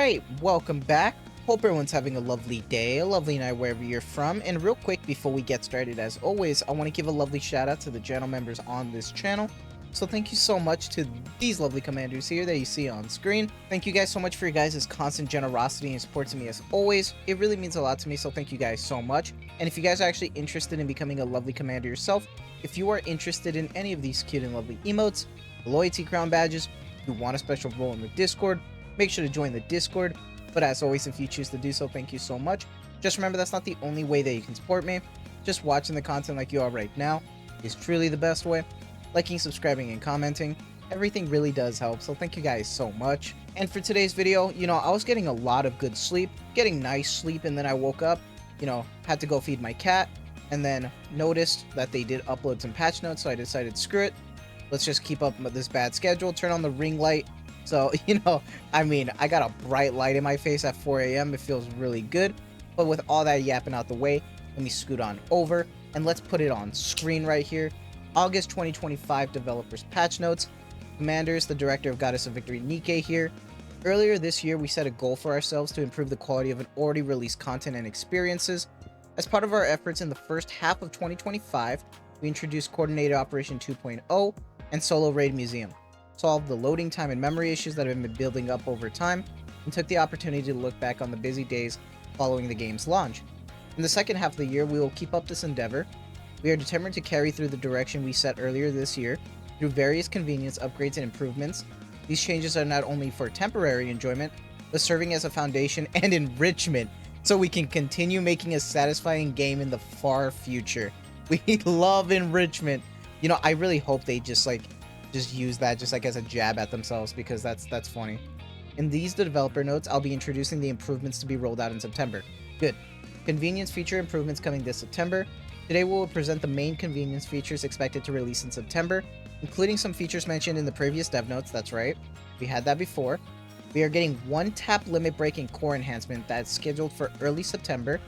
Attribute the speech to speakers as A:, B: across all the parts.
A: Alright, welcome back. Hope everyone's having a lovely day, a lovely night wherever you're from. And real quick, before we get started, as always, I want to give a lovely shout out to the channel members on this channel. So thank you so much to these lovely commanders here that you see on screen. Thank you guys so much for your guys' constant generosity and support to me as always. It really means a lot to me, so thank you guys so much. And if you guys are actually interested in becoming a lovely commander yourself, if you are interested in any of these cute and lovely emotes, loyalty crown badges, you want a special role in the Discord, make sure to join the Discord. But as always, if you choose to do so, thank you so much. Just remember, that's not the only way that you can support me. Just watching the content like you are right now is truly the best way. Liking, subscribing, and commenting, everything really does help, so thank you guys so much. And for today's video, I was getting a lot of good sleep, getting nice sleep, and then I woke up, had to go feed my cat, and then noticed that they did upload some patch notes, so I decided, screw it, let's just keep up with this bad schedule, turn on the ring light. So, I got a bright light in my face at 4 AM, it feels really good. But with all that yapping out the way, let me scoot on over, and let's put it on screen right here. August 2025 developers patch notes. Commanders, the director of Goddess of Victory Nikke here. Earlier this year, we set a goal for ourselves to improve the quality of an already released content and experiences. As part of our efforts in the first half of 2025, we introduced Coordinated Operation 2.0 and Solo Raid Museum, solved the loading time and memory issues that have been building up over time, and took the opportunity to look back on the busy days following the game's launch. In the second half of the year, we will keep up this endeavor. We are determined to carry through the direction we set earlier this year through various convenience upgrades and improvements. These changes are not only for temporary enjoyment, but serving as a foundation and enrichment so we can continue making a satisfying game in the far future. We love enrichment. I really hope they just use that just as a jab at themselves, because that's funny. In these developer notes, I'll be introducing the improvements to be rolled out in September. Good. Convenience feature improvements coming this September. Today we will present the main convenience features expected to release in September, including some features mentioned in the previous dev notes. That's right, we had that before. We are getting one tap limit break and core enhancement that's scheduled for early September.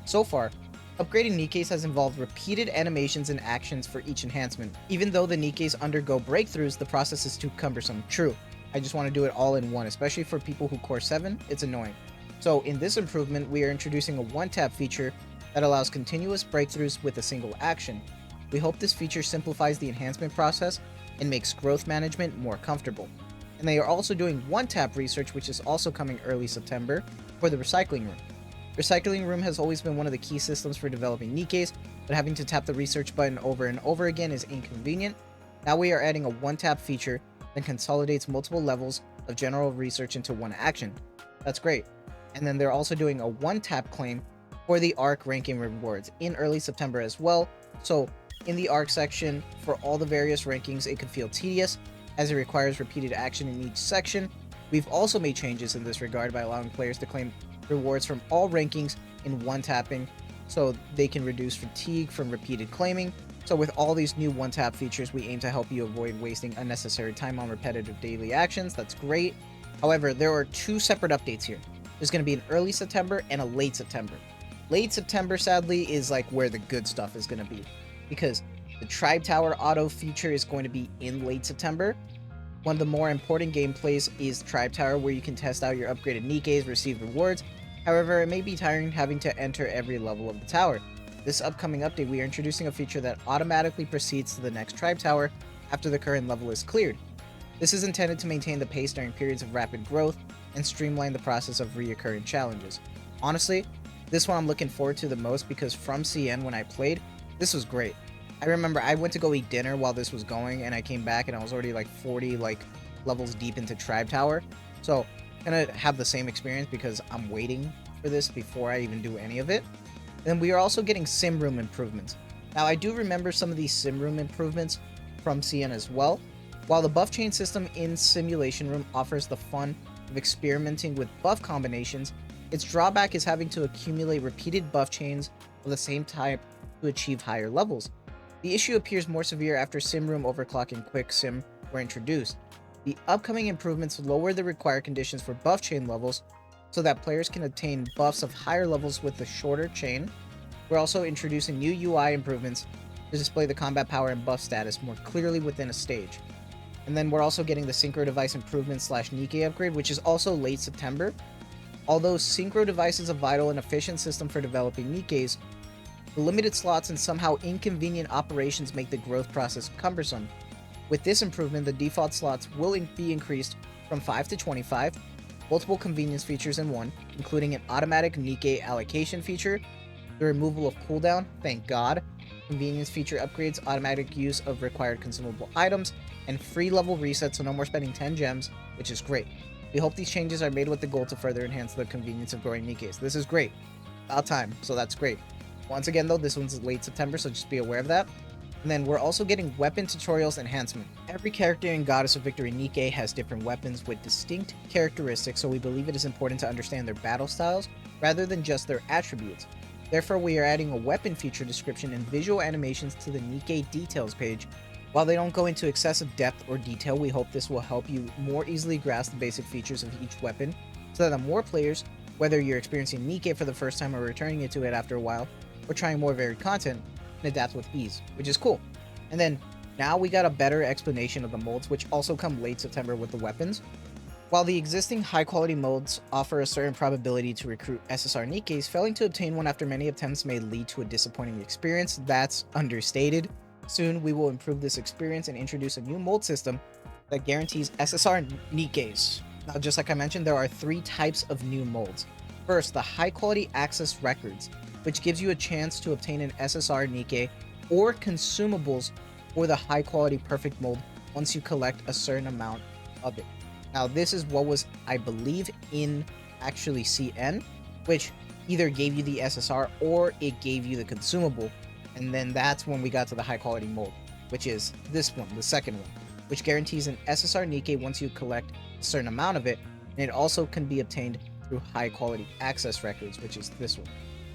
A: So far, upgrading Nikkes has involved repeated animations and actions for each enhancement. Even though the Nikkes undergo breakthroughs, the process is too cumbersome. True, I just want to do it all in one, especially for people who core 7, it's annoying. So in this improvement, we are introducing a one-tap feature that allows continuous breakthroughs with a single action. We hope this feature simplifies the enhancement process and makes growth management more comfortable. And they are also doing one-tap research, which is also coming early September, for the recycling room. Recycling room has always been one of the key systems for developing Nikkes, but having to tap the research button over and over again is inconvenient. Now we are adding a one-tap feature that consolidates multiple levels of general research into one action. That's great. And then they're also doing a one-tap claim for the ARC ranking rewards in early September as well. So in the ARC section, for all the various rankings, it could feel tedious as it requires repeated action in each section. We've also made changes in this regard by allowing players to claim rewards from all rankings in one tapping, so they can reduce fatigue from repeated claiming. So with all these new one tap features, we aim to help you avoid wasting unnecessary time on repetitive daily actions. That's great. However, there are two separate updates here. There's going to be an early September and a late September. Late September, sadly, is where the good stuff is going to be, because the Tribe Tower auto feature is going to be in late September. One of the more important gameplays is Tribe Tower, where you can test out your upgraded Nikkes, receive rewards. However, it may be tiring having to enter every level of the tower. This upcoming update, we are introducing a feature that automatically proceeds to the next Tribe Tower after the current level is cleared. This is intended to maintain the pace during periods of rapid growth and streamline the process of reoccurring challenges. Honestly, this one I'm looking forward to the most, because from CN when I played, this was great. I remember I went to go eat dinner while this was going, and I came back and I was already 40 levels deep into Tribe Tower. So gonna have the same experience because I'm waiting for this before I even do any of it. And we are also getting sim room improvements. Now I do remember some of these sim room improvements from CN as well. While the buff chain system in Simulation Room offers the fun of experimenting with buff combinations, its drawback is having to accumulate repeated buff chains of the same type to achieve higher levels. The issue appears more severe after Sim Room Overclock and Quick Sim were introduced. The upcoming improvements lower the required conditions for buff chain levels so that players can obtain buffs of higher levels with a shorter chain. We're also introducing new UI improvements to display the combat power and buff status more clearly within a stage. And then we're also getting the Synchro Device improvement / Nikke upgrade, which is also late September. Although synchro device is a vital and efficient system for developing Nikkes, the limited slots and somehow inconvenient operations make the growth process cumbersome. With this improvement, the default slots will be increased from 5 to 25, multiple convenience features in one, including an automatic Nikke allocation feature, the removal of cooldown, thank god, convenience feature upgrades, automatic use of required consumable items, and free level resets, so no more spending 10 gems, which is great. We hope these changes are made with the goal to further enhance the convenience of growing Nikkes. This is great. About time, so that's great. Once again though, this one's late September, so just be aware of that. And then we're also getting weapon tutorials enhancement. Every character in Goddess of Victory Nikke has different weapons with distinct characteristics, so we believe it is important to understand their battle styles rather than just their attributes. Therefore, we are adding a weapon feature description and visual animations to the Nikke details page. While they don't go into excessive depth or detail, we hope this will help you more easily grasp the basic features of each weapon, so that more players, whether you're experiencing Nikke for the first time or returning to it after a while, or trying more varied content, can adapt with ease, which is cool. And then, now we got a better explanation of the molds, which also come late September with the weapons. While the existing high-quality molds offer a certain probability to recruit SSR Nikkes, failing to obtain one after many attempts may lead to a disappointing experience. That's understated. Soon, we will improve this experience and introduce a new mold system that guarantees SSR Nikkes. Now, just like I mentioned, there are 3 types of new molds. First, the high-quality access records, which gives you a chance to obtain an SSR Nikke or consumables for the high-quality perfect mold once you collect a certain amount of it. Now, this is what was, I believe, in actually CN, which either gave you the SSR or it gave you the consumable. And then that's when we got to the high-quality mold, which is this one, the second one, which guarantees an SSR Nikke once you collect a certain amount of it, and it also can be obtained through high-quality access records, which is this one.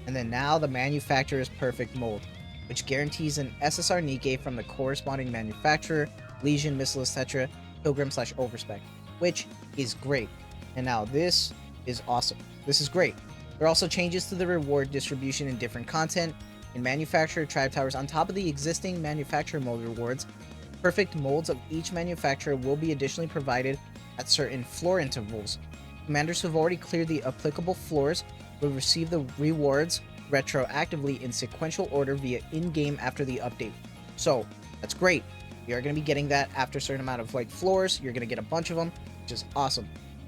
A: And then now the manufacturer's perfect mold, which guarantees an SSR Nikke from the corresponding manufacturer, Legion, Missile, etc., Pilgrim/Overspec, which is great. And now this is awesome. This is great. There are also changes to the reward distribution in different content in manufacturer tribe towers on top of the existing manufacturer mold rewards. Perfect molds of each manufacturer will be additionally provided at certain floor intervals. Commanders who have already cleared the applicable floors will receive the rewards retroactively in sequential order via in-game after the update. So that's great. We are going to be getting that after a certain amount of floors. You're going to get a bunch of them, which is awesome.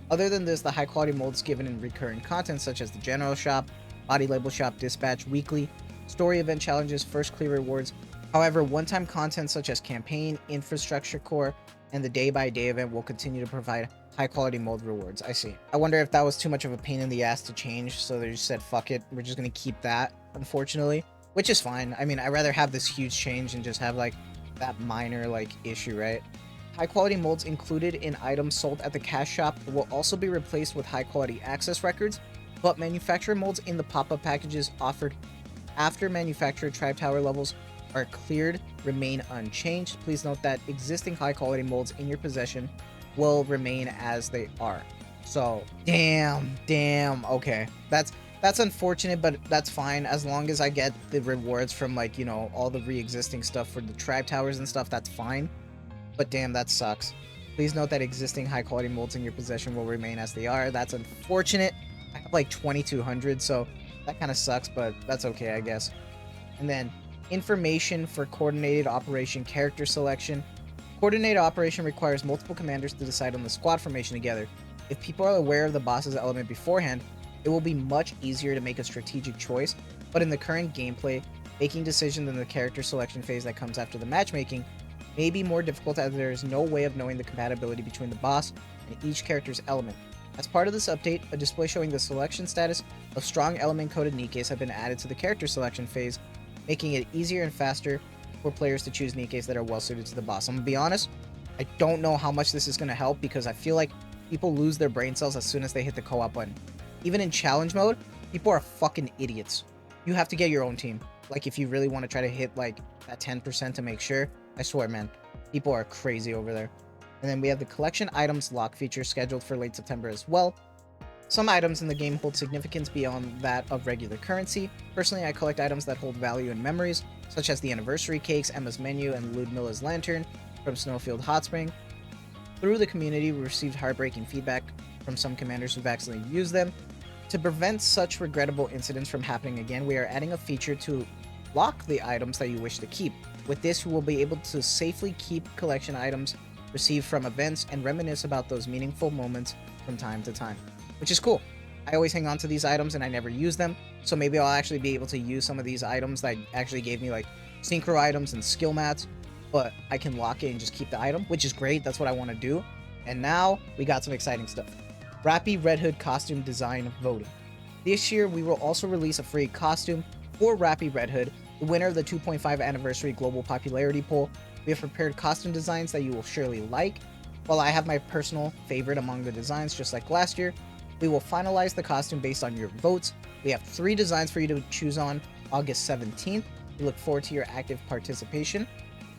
A: Other than this, the high quality molds given in recurring content such as the general shop, body label shop, dispatch, weekly, story event challenges, first clear rewards. However, one-time content such as campaign, infrastructure core, and the day-by-day event will continue to provide high-quality mold rewards. I see. I wonder if that was too much of a pain in the ass to change, so they just said, fuck it, we're just gonna keep that, unfortunately. Which is fine. I mean, I'd rather have this huge change and just have, that minor, issue, right? High-quality molds included in items sold at the cash shop will also be replaced with high-quality access records, but manufacturer molds in the pop-up packages offered after manufacturer tribe tower levels are cleared remain unchanged. Please note that existing high-quality molds in your possession will remain as they are. So, damn, okay. That's unfortunate, but that's fine. As long as I get the rewards from, all the re-existing stuff for the tribe towers and stuff, that's fine. But damn, that sucks. Please note that existing high-quality molds in your possession will remain as they are. That's unfortunate. I have 2,200, so that kind of sucks, but that's okay, I guess. And then, information for coordinated operation character selection. Coordinated operation requires multiple commanders to decide on the squad formation together. If people are aware of the boss's element beforehand, it will be much easier to make a strategic choice, but in the current gameplay, making decisions in the character selection phase that comes after the matchmaking may be more difficult as there is no way of knowing the compatibility between the boss and each character's element. As part of this update, a display showing the selection status of strong element-coded Nikkes have been added to the character selection phase, making it easier and faster for players to choose Nikkes that are well-suited to the boss. I'm gonna be honest, I don't know how much this is gonna help because I feel like people lose their brain cells as soon as they hit the co-op button. Even in challenge mode, people are fucking idiots. You have to get your own team. If you really want to try to hit, that 10% to make sure, I swear, man, people are crazy over there. And then we have the collection items lock feature scheduled for late September as well. Some items in the game hold significance beyond that of regular currency. Personally, I collect items that hold value in memories, such as the anniversary cakes, Emma's menu, and Ludmilla's lantern from Snowfield Hot Spring. Through the community, we received heartbreaking feedback from some commanders who've accidentally used them. To prevent such regrettable incidents from happening again, we are adding a feature to lock the items that you wish to keep. With this, you will be able to safely keep collection items received from events and reminisce about those meaningful moments from time to time, which is cool. I always hang on to these items and I never use them, so maybe I'll actually be able to use some of these items that actually gave me like synchro items and skill mats, but I can lock it and just keep the item, which is great. That's what I want to do. And now we got some exciting stuff. Rapi Red Hood costume design voting. This year we will also release a free costume for Rapi Red Hood, the winner of the 2.5 anniversary global popularity poll. We have prepared costume designs that you will surely like. While I have my personal favorite among the designs, just like last year, we will finalize the costume based on your votes. We have 3 designs for you to choose on August 17th. We look forward to your active participation.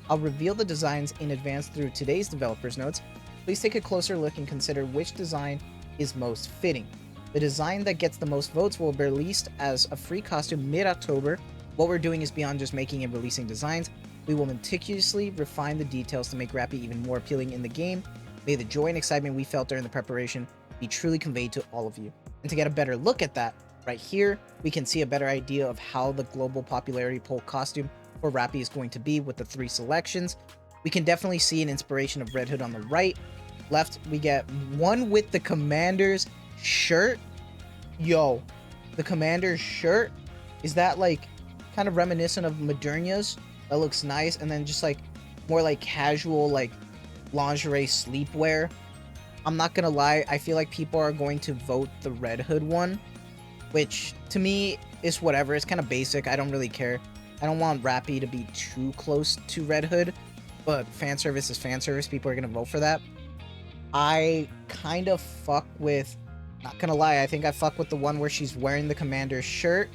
A: I'll reveal the designs in advance through today's developers notes. Please take a closer look and consider which design is most fitting. The design that gets the most votes will be released as a free costume mid-October. What we're doing is beyond just making and releasing designs. We will meticulously refine the details to make Rapi even more appealing in the game. May the joy and excitement we felt during the preparation be truly conveyed to all of you. And to get a better look at that, right here, we can see a better idea of how the global popularity poll costume for Rapi is going to be with the 3 selections. We can definitely see an inspiration of Red Hood on the right. Left, we get one with the commander's shirt. Yo, the commander's shirt? Is that like kind of reminiscent of Moderna's? That looks nice. And then just like more like casual, like lingerie sleepwear. I'm not gonna lie, I feel like people are going to vote the Red Hood one, which to me is whatever. It's kind of basic. I don't really care. I don't want Rapi to be too close to Red Hood, but fan service is fan service. People are gonna vote for that. I kind of fuck with, not gonna lie, I think I fuck with the one where she's wearing the commander's shirt.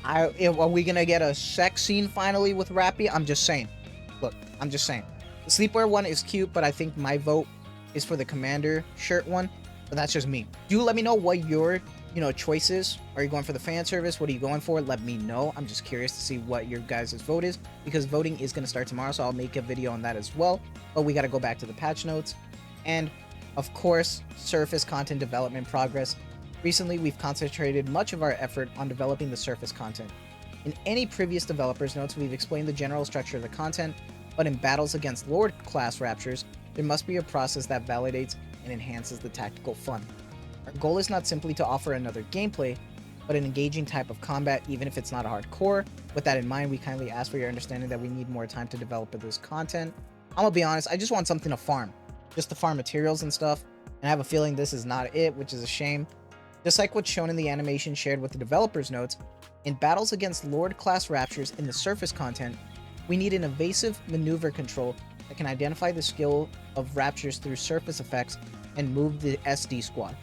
A: Are we gonna get a sex scene finally with Rapi? I'm just saying. Look, I'm just saying. The sleepwear one is cute, but I think my vote is for the commander shirt one. But that's just me. Do let me know what your, choice is. Are you going for the fan service? What are you going for? Let me know. I'm just curious to see what your guys' vote is, because voting is gonna start tomorrow, so I'll make a video on that as well. But we gotta go back to the patch notes. And, of course, surface content development progress. Recently, we've concentrated much of our effort on developing the surface content. In any previous developers notes, we've explained the general structure of the content, but in battles against Lord class raptures, there must be a process that validates and enhances the tactical fun. Our goal is not simply to offer another gameplay, but an engaging type of combat, even if it's not hardcore. With that in mind, we kindly ask for your understanding that we need more time to develop this content. I'm gonna be honest, I just want something to farm. Just to farm materials and stuff, and I have a feeling this is not it, which is a shame. Just like what's shown in the animation shared with the developers notes, in battles against Lord class raptures in the surface content, we need an evasive maneuver control that can identify the skill of raptures through surface effects and move the SD squad.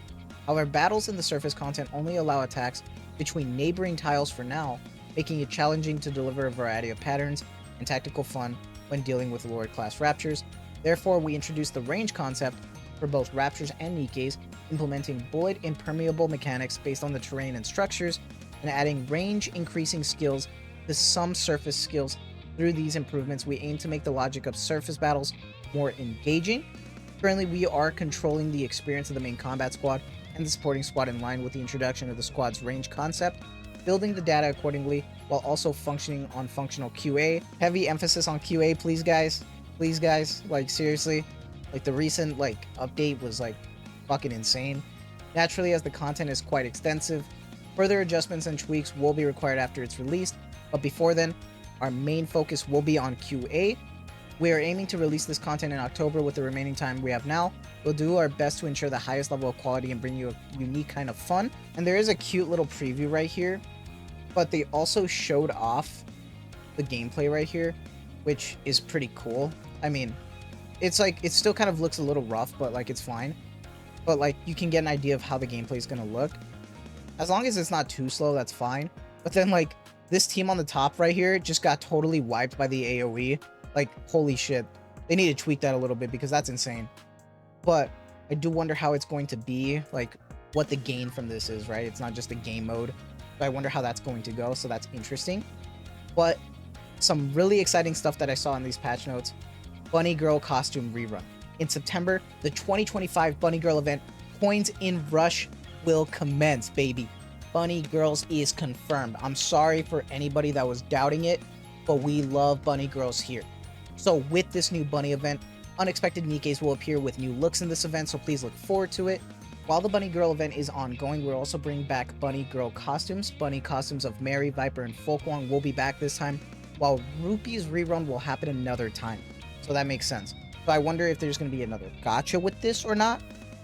A: However, battles in the surface content only allow attacks between neighboring tiles for now, making it challenging to deliver a variety of patterns and tactical fun when dealing with Lord class raptures. Therefore, we introduced the range concept for both raptures and Nikkes, implementing bullet impermeable mechanics based on the terrain and structures, and adding range increasing skills to some surface skills. Through these improvements, we aim to make the logic of surface battles more engaging. Currently, we are controlling the experience of the main combat squad and the supporting squad in line with the introduction of the squad's range concept, building the data accordingly while also functioning on functional QA. Heavy emphasis on QA, please guys. Please guys, like seriously, like the recent update was fucking insane. Naturally, as the content is quite extensive, further adjustments and tweaks will be required after it's released, but before then, our main focus will be on QA. We are aiming to release this content in October. With the remaining time we have now, we'll do our best to ensure the highest level of quality and bring you a unique kind of fun. And there is a cute little preview right here, but they also showed off the gameplay right here, which is pretty cool. I mean, it's it still kind of looks a little rough, but it's fine. But you can get an idea of how the gameplay is gonna look. As long as it's not too slow, that's fine. But then this team on the top right here just got totally wiped by the AoE. Holy shit. They need to tweak that a little bit because that's insane. But I do wonder how it's going to be, what the gain from this is, right? It's not just a game mode. So I wonder how that's going to go, so that's interesting. But some really exciting stuff that I saw in these patch notes. Bunny Girl costume rerun. In September, the 2025 Bunny Girl event, Coins in Rush will commence, baby. Bunny Girls is confirmed. I'm sorry for anybody that was doubting it, but we love Bunny Girls here. So with this new bunny event, unexpected Nikkes will appear with new looks in this event, so please look forward to it. While the Bunny Girl event is ongoing, we're also bringing back Bunny Girl costumes. Bunny costumes of Mary, Viper, and Folkwang will be back this time, while Rupee's rerun will happen another time. So that makes sense. So I wonder if there's going to be another gacha with this or not,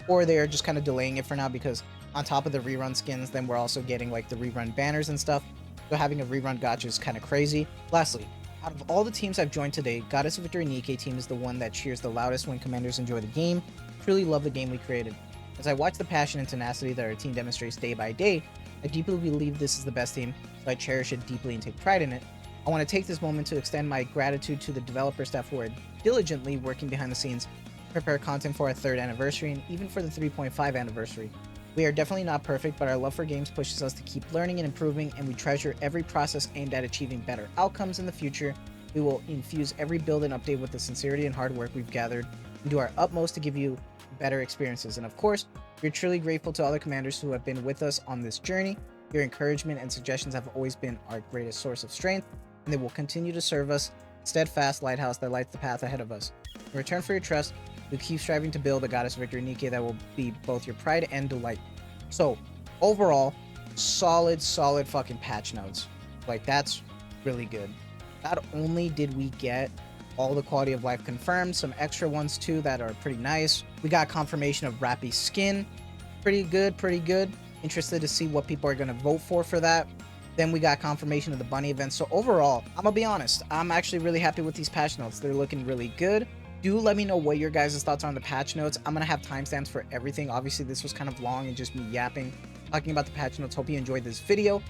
A: or they're just kind of delaying it for now, because on top of the rerun skins, then we're also getting like the rerun banners and stuff. So having a rerun gacha is kind of crazy. Lastly, out of all the teams I've joined today, Goddess of Victory Nikke team is the one that cheers the loudest when commanders enjoy the game. Truly love the game we created. As I watch the passion and tenacity that our team demonstrates day by day, I deeply believe this is the best team, so I cherish it deeply and take pride in it. I want to take this moment to extend my gratitude to the developer staff who are diligently working behind the scenes to prepare content for our 3rd anniversary and even for the 3.5 anniversary. We are definitely not perfect, but our love for games pushes us to keep learning and improving, and we treasure every process aimed at achieving better outcomes in the future. We will infuse every build and update with the sincerity and hard work we've gathered and do our utmost to give you better experiences. And of course, we're truly grateful to all the commanders who have been with us on this journey. Your encouragement and suggestions have always been our greatest source of strength, and they will continue to serve us, steadfast lighthouse that lights the path ahead of us. In return for your trust, we keep striving to build a Goddess of Victory Nikke that will be both your pride and delight. So, overall, solid fucking patch notes. Like, that's really good. Not only did we get all the quality of life confirmed, some extra ones too that are pretty nice. We got confirmation of Rapi's skin. Pretty good. Interested to see what people are going to vote for that. Then we got confirmation of the bunny event. So overall, I'm gonna be honest, I'm actually really happy with these patch notes. They're looking really good. Do let me know what your guys' thoughts are on the patch notes. I'm gonna have timestamps for everything. Obviously, this was kind of long and just me yapping, talking about the patch notes. Hope you enjoyed this video.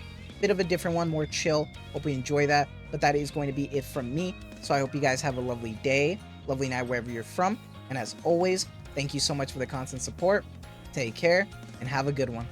A: Bit of a different one, more chill. Hope you enjoy that. But that is going to be it from me. So I hope you guys have a lovely day, lovely night wherever you're from. And as always, thank you so much for the constant support. Take care and have a good one.